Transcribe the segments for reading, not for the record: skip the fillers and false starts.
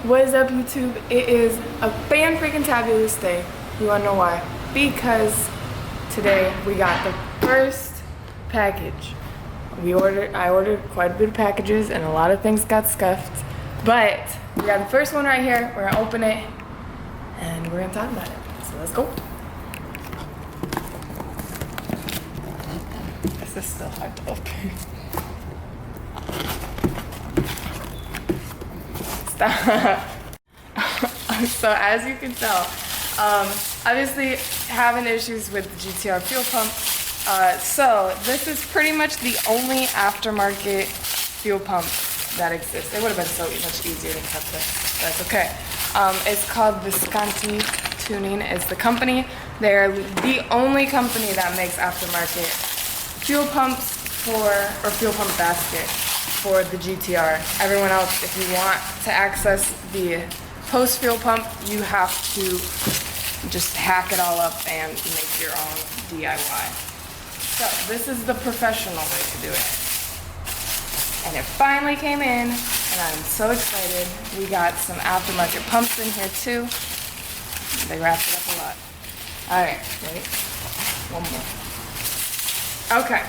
What is up, YouTube? It is a fan-freaking-tabulous day. You wanna know why? Because today we got the first package. I ordered quite a bit of packages and a lot of things got scuffed. But we got the first one right here. We're gonna open it and we're gonna talk about it. So let's go. This is still hard to open. So as you can tell, obviously having issues with the GTR fuel pump. So this is pretty much the only aftermarket fuel pump that exists. It would have been so much easier to cut this, but that's okay. It's called Visconti Tuning is the company. They're the only company that makes aftermarket fuel pumps or fuel pump basket for the GTR. Everyone else, if you want to access the post fuel pump, you have to just hack it all up and make your own DIY. So this is the professional way to do it. And it finally came in, and I'm so excited. We got some aftermarket pumps in here too. They wrapped it up a lot. All right, ready? One more. Okay.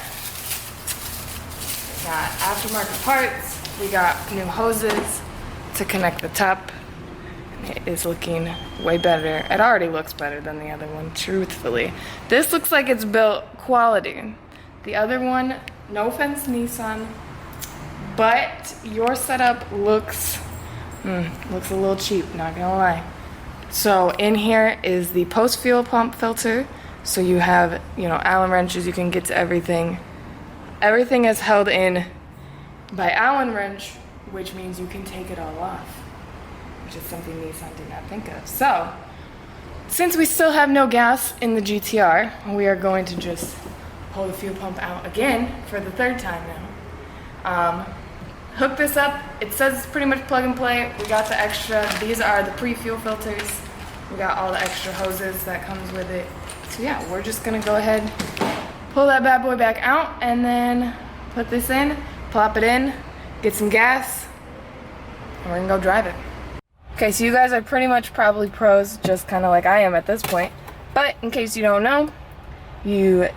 We got aftermarket parts. We got new hoses to connect the top. It is looking way better. It already looks better than the other one, truthfully. This looks like it's built quality. The other one, no offense Nissan, but your setup looks a little cheap, not gonna lie. So in here is the post fuel pump filter. So you have, Allen wrenches, you can get to everything. Everything is held in by Allen wrench, which means you can take it all off, which is something Nissan did not think of. So, since we still have no gas in the GTR, we are going to just pull the fuel pump out again for the third time now. Hook this up. It says it's pretty much plug and play. We got the extra. These are the pre-fuel filters. We got all the extra hoses that comes with it. So yeah, we're just gonna go ahead, pull that bad boy back out, and then put this in, plop it in, get some gas, and we're gonna go drive it. Okay, so you guys are pretty much probably pros, just kind of like I am at this point. But in case you don't know, you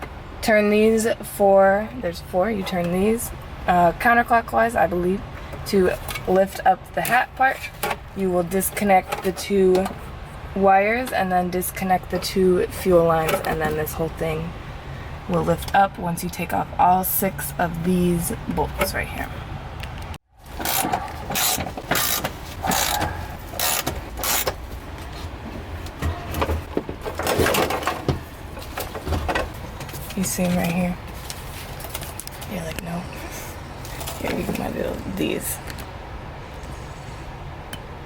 turn these there's four, you turn these counterclockwise, I believe, to lift up the hat part. You will disconnect the two wires and then disconnect the two fuel lines, and then this whole thing will lift up once you take off all 6 of these bolts right here. You see them right here? You're like, no. Here, you might do these.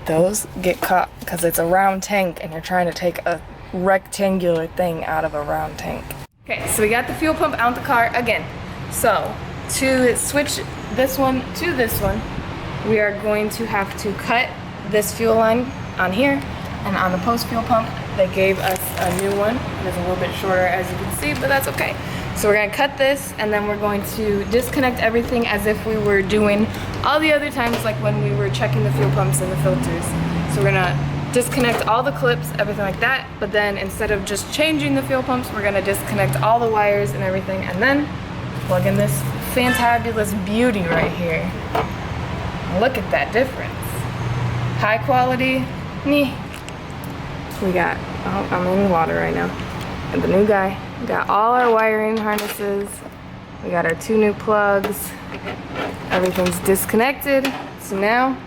Those get caught because it's a round tank and you're trying to take a rectangular thing out of a round tank. Okay, so we got the fuel pump out the car again. So to switch this one to this one, we are going to have to cut this fuel line on here, and on the post fuel pump, they gave us a new one. It is a little bit shorter, as you can see, but that's okay. So we're gonna cut this, and then we're going to disconnect everything as if we were doing all the other times, like when we were checking the fuel pumps and the filters. So we're gonna disconnect all the clips, everything like that, but then instead of just changing the fuel pumps, we're gonna disconnect all the wires and everything, and then plug in this fantabulous beauty right here. Look at that difference. High quality, me. We got, oh, I'm in the water right now. And the new guy. We got all our wiring harnesses. We got our 2 new plugs. Everything's disconnected. So now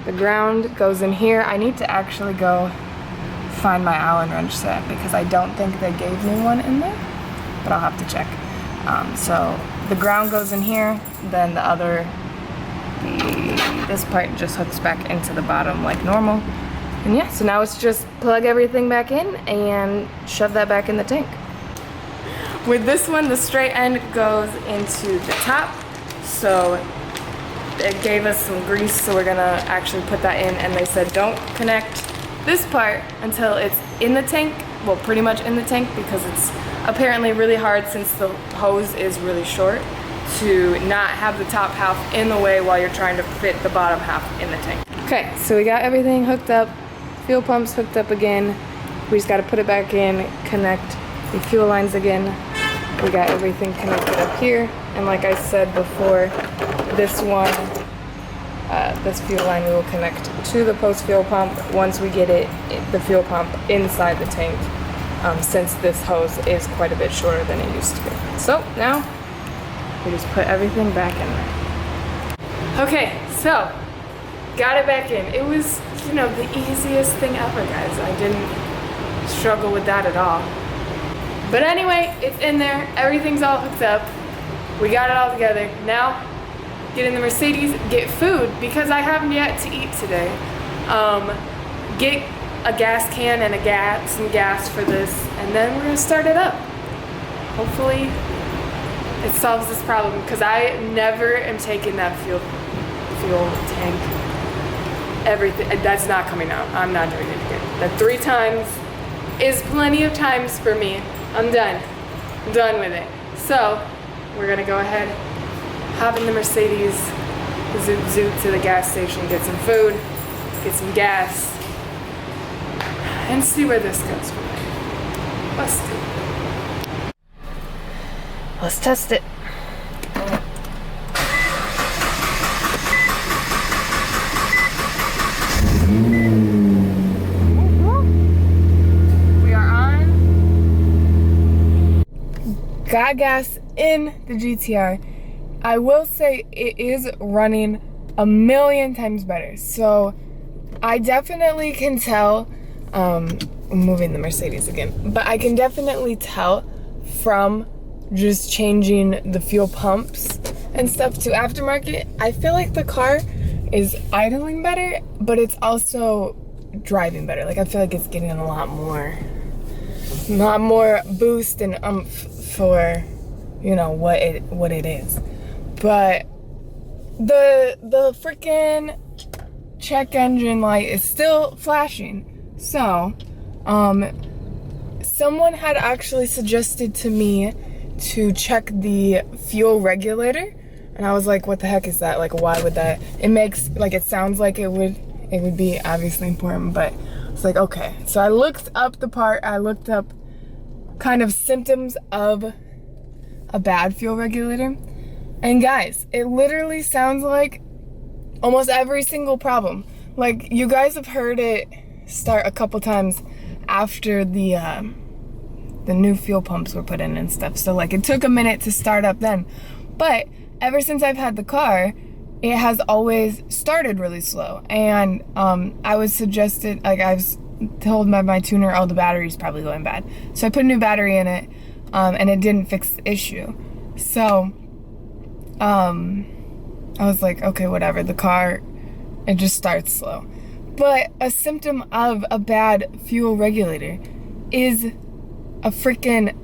the ground goes in here. I need to actually go find my Allen wrench set because I don't think they gave me one in there, but I'll have to check. So the ground goes in here, then this part just hooks back into the bottom like normal. And yeah, so now it's just plug everything back in and shove that back in the tank. With this one, the straight end goes into the top, so it gave us some grease, so we're gonna actually put that in, and they said don't connect this part until it's in the tank, well, pretty much in the tank, because it's apparently really hard since the hose is really short to not have the top half in the way while you're trying to fit the bottom half in the tank. Okay, so we got everything hooked up, fuel pumps hooked up again. We just got to put it back in, connect the fuel lines again. We got everything connected up here, and like I said before, this one, this fuel line we will connect to the post fuel pump once we get the fuel pump inside the tank, since this hose is quite a bit shorter than it used to be. So now we just put everything back in there. Okay, so got it back in. It was, you know, the easiest thing ever, guys. I didn't struggle with that at all. But anyway, it's in there. Everything's all hooked up. We got it all together. Now, get in the Mercedes, get food, because I haven't yet to eat today. Get a gas can and some gas for this, and then we're gonna start it up. Hopefully it solves this problem, because I never am taking that fuel tank. Everything, that's not coming out. I'm not doing it again. That 3 times is plenty of times for me. I'm done. I'm done with it. So we're gonna go ahead, hop in the Mercedes, zoot to the gas station, get some food, get some gas, and see where this goes from there. Let's do it. Let's test it. We are on. Got gas in the GTR. I will say it is running a million times better. So I definitely can tell, I'm moving the Mercedes again, but I can definitely tell from just changing the fuel pumps and stuff to aftermarket. I feel like the car is idling better, but it's also driving better. Like I feel like it's getting a lot more boost and oomph for, you know, what it is. But the freaking check engine light is still flashing. So, someone had actually suggested to me to check the fuel regulator, and I was like, what the heck is that? Like, why would that? It makes, like, it sounds like it would be obviously important, but it's like, okay. So I looked up the part, I looked up kind of symptoms of a bad fuel regulator, and guys, it literally sounds like almost every single problem. Like, you guys have heard it start a couple times after the new fuel pumps were put in and stuff. So like it took a minute to start up then. But ever since I've had the car, it has always started really slow. And I was suggested, like I was told by my tuner, oh, the battery's probably going bad. So I put a new battery in it, and it didn't fix the issue. So I was like, okay, whatever, the car, it just starts slow. But a symptom of a bad fuel regulator is a freaking,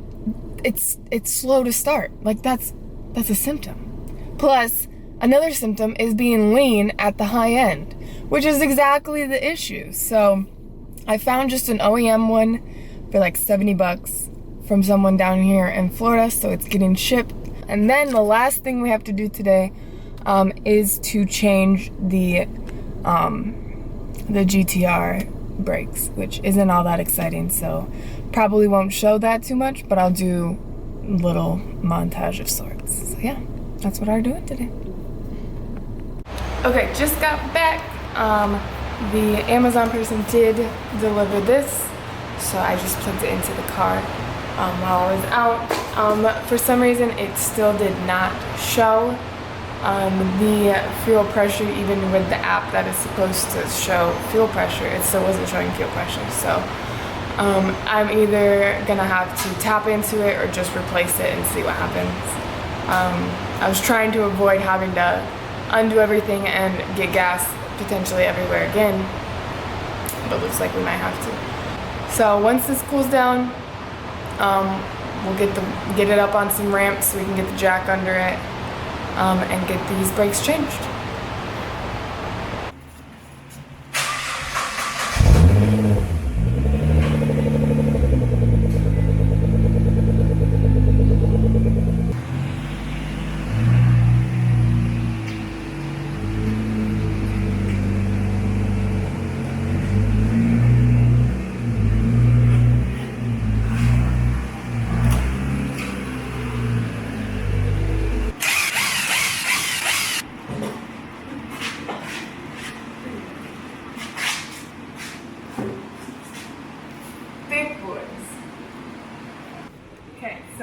it's slow to start. Like that's a symptom. Plus, another symptom is being lean at the high end, which is exactly the issue. So I found just an OEM one for like $70 from someone down here in Florida, so it's getting shipped. And then the last thing we have to do today is to change the GTR brakes, which isn't all that exciting, so probably won't show that too much, but I'll do a little montage of sorts. So yeah, that's what I'm doing today. Okay, just got back. The Amazon person did deliver this, so I just plugged it into the car while I was out. For some reason, it still did not show the fuel pressure, even with the app that is supposed to show fuel pressure. It still wasn't showing fuel pressure. So I'm either gonna have to tap into it or just replace it and see what happens. I was trying to avoid having to undo everything and get gas potentially everywhere again, but it looks like we might have to. So once this cools down, we'll get it up on some ramps so we can get the jack under it, and get these brakes changed.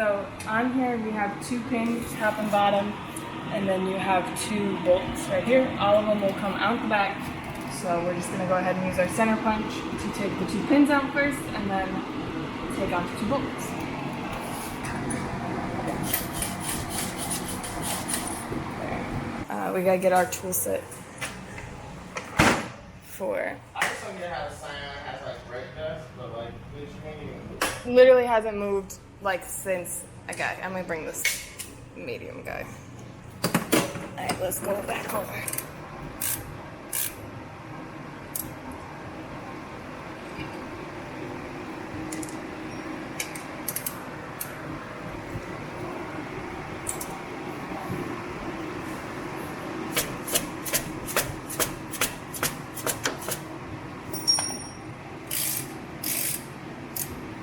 so on here we have 2 pins, top and bottom, and then you have 2 bolts right here. All of them will come out the back. So we're just gonna go ahead and use our center punch to take the 2 pins out first, and then take out the 2 bolts. We gotta get our tool set for. I just don't get how the sign has like brake dust, but like Literally hasn't moved like since I got. I'm gonna bring this medium guy. Alright, let's go back over.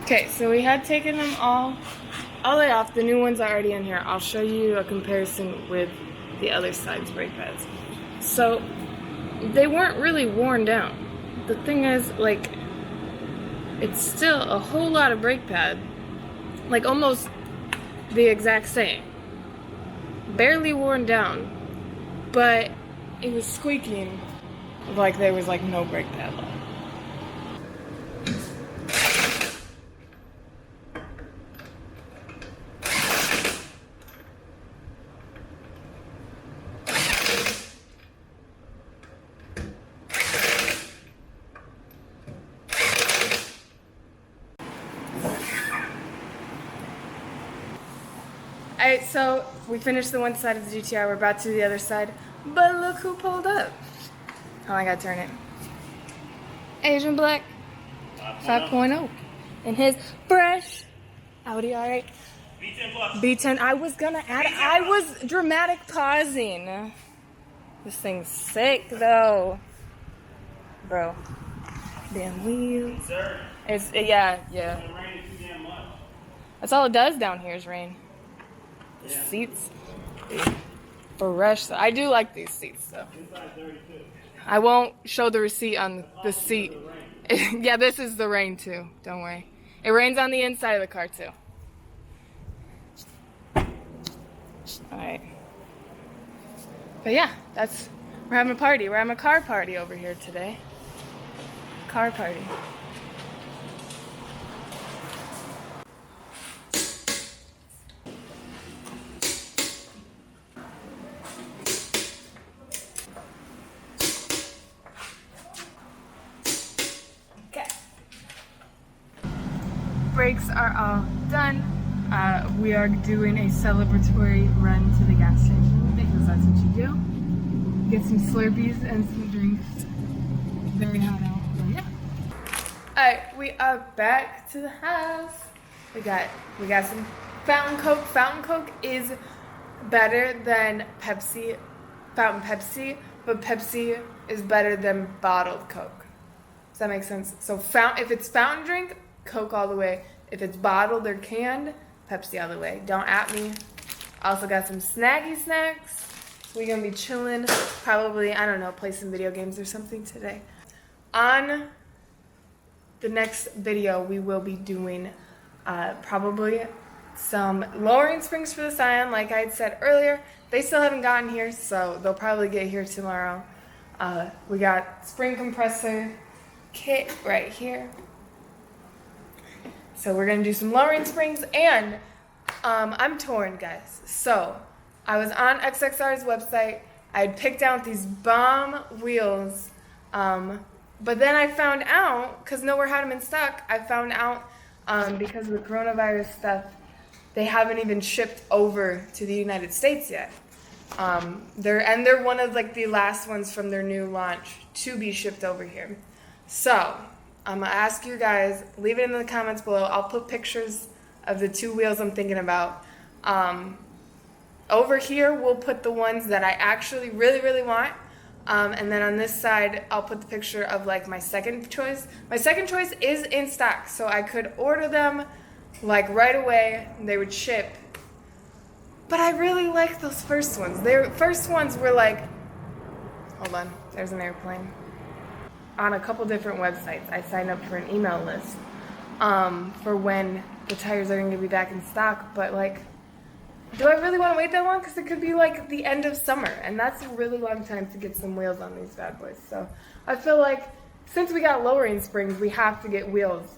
Okay, so we had taken them all the way off. The new ones are already in here. I'll show you a comparison with the other side's brake pads. So they weren't really worn down. The thing is, like, it's still a whole lot of brake pad, like almost the exact same. Barely worn down, but it was squeaking like there was like no brake pad left. Alright, so we finished the one side of the GTR, we're about to do the other side, but look who pulled up. Oh, I gotta turn it. Asian Black 5.0 in his fresh Audi R8 V10 plus. B10. I was gonna add it. I was dramatic pausing. This thing's sick though, bro. Damn wheels. Sir. It's yeah. It rained too damn much. That's all it does down here is rain. The seats, fresh. I do like these seats though. Inside 32. I won't show the receipt on the seat. Yeah, this is the rain too. Don't worry. It rains on the inside of the car too. Alright. But yeah, we're having a party. We're having a car party over here today. Car party. Brakes are all done. We are doing a celebratory run to the gas station because that's what you do. Get some Slurpees and some drinks. Very hot out, but yeah. Alright, we are back to the house. We got some Fountain Coke. Fountain Coke is better than Pepsi, Fountain Pepsi, but Pepsi is better than bottled Coke. Does that make sense? So if it's fountain drink, Coke all the way. If it's bottled or canned, Pepsi all the way. Don't at me. Also got some snacky snacks. We're gonna be chilling. Probably, I don't know, play some video games or something today. On the next video, we will be doing probably some lowering springs for the Scion. Like I had said earlier, they still haven't gotten here, so they'll probably get here tomorrow. We got spring compressor kit right here. So we're gonna do some lowering springs, and I'm torn, guys. So I was on XXR's website. I had picked out these bomb wheels, but then I found out, because nowhere had them in stock, I found out because of the coronavirus stuff, they haven't even shipped over to the United States yet. They're one of like the last ones from their new launch to be shipped over here. So I'm gonna ask you guys, leave it in the comments below. I'll put pictures of the 2 wheels I'm thinking about. Over here, we'll put the ones that I actually really, really want. And then on this side, I'll put the picture of like my second choice. My second choice is in stock, so I could order them like right away. And they would ship. But I really like those first ones. The first ones were like, hold on, there's an airplane. On a couple different websites. I signed up for an email list. for when the tires are going to be back in stock. But like, do I really want to wait that long? Because it could be like the end of summer, and that's a really long time to get some wheels on these bad boys. So I feel like since we got lowering springs, we have to get wheels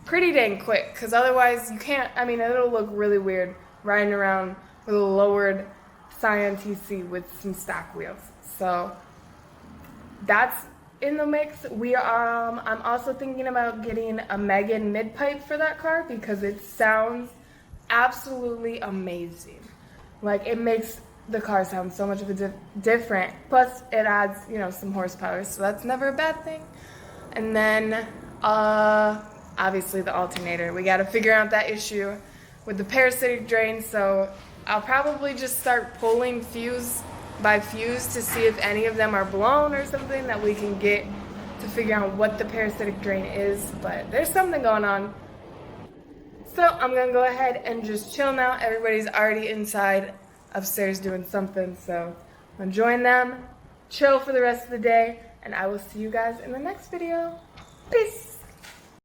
pretty dang quick, because otherwise you can't, I mean, it'll look really weird riding around with a lowered Scion TC with some stock wheels. So that's in the mix. I'm also thinking about getting a Megan mid-pipe for that car because it sounds absolutely amazing. Like, it makes the car sound so much of a different. Plus, it adds, you know, some horsepower, so that's never a bad thing. And then, obviously the alternator. We got to figure out that issue with the parasitic drain, so I'll probably just start pulling fuse by fuse to see if any of them are blown or something that we can get to figure out what the parasitic drain is. But there's something going on. So I'm going to go ahead and just chill now. Everybody's already inside upstairs doing something, so I'm going to join them, chill for the rest of the day, and I will see you guys in the next video. Peace!